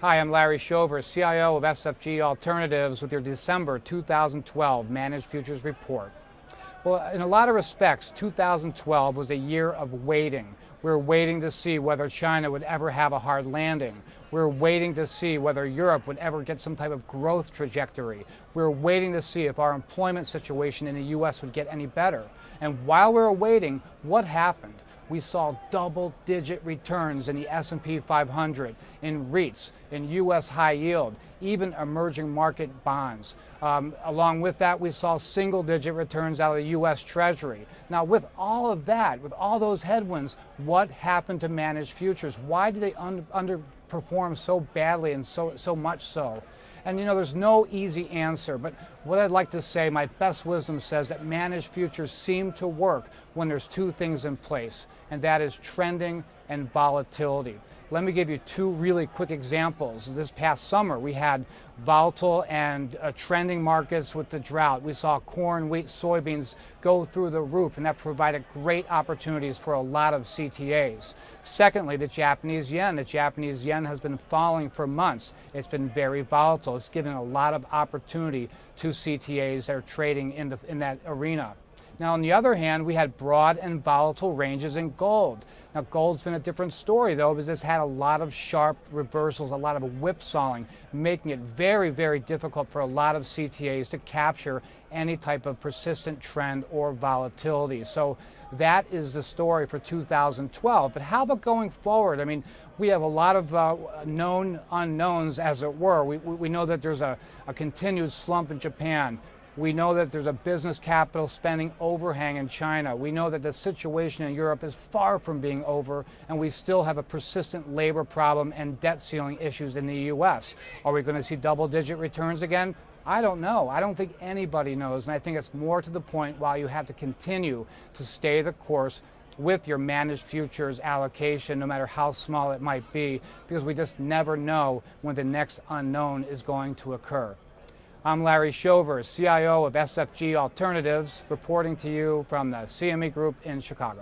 Hi, I'm Larry Shover, CIO of SFG Alternatives with your December 2012 Managed Futures Report. Well, in a lot of respects, 2012 was a year of waiting. We were waiting to see whether China would ever have a hard landing. We were waiting to see whether Europe would ever get some type of growth trajectory. We were waiting to see if our employment situation in the U.S. would get any better. And while we were waiting, what happened? We saw double-digit returns in the S&P 500, in REITs, in U.S. high yield, even emerging market bonds. Along with that, we saw single-digit returns out of the U.S. Treasury. Now, with all of that, with all those headwinds, what happened to managed futures? Why did they underperform so badly and so much so? And you know, there's no easy answer, but what I'd like to say, my best wisdom says that managed futures seem to work when there's two things in place, and that is trending and volatility. Let me give you two really quick examples. This past summer, we had volatile and trending markets with the drought. We saw corn, wheat, soybeans go through the roof, and that provided great opportunities for a lot of CTAs. Secondly, the Japanese yen. The Japanese yen has been falling for months. It's been very volatile. It's given a lot of opportunity to CTAs that are trading in that arena. Now, on the other hand, we had broad and volatile ranges in gold. Now, gold's been a different story, though, because it's had a lot of sharp reversals, a lot of whipsawing, making it very, very difficult for a lot of CTAs to capture any type of persistent trend or volatility. So that is the story for 2012. But how about going forward? I mean, we have a lot of known unknowns, as it were. We know that there's a continued slump in Japan. We know that there's a business capital spending overhang in China. We know that the situation in Europe is far from being over, and we still have a persistent labor problem and debt ceiling issues in the U.S. Are we going to see double-digit returns again? I don't know. I don't think anybody knows, and I think it's more to the point why you have to continue to stay the course with your managed futures allocation, no matter how small it might be, because we just never know when the next unknown is going to occur. I'm Larry Shover, CIO of SFG Alternatives, reporting to you from the CME Group in Chicago.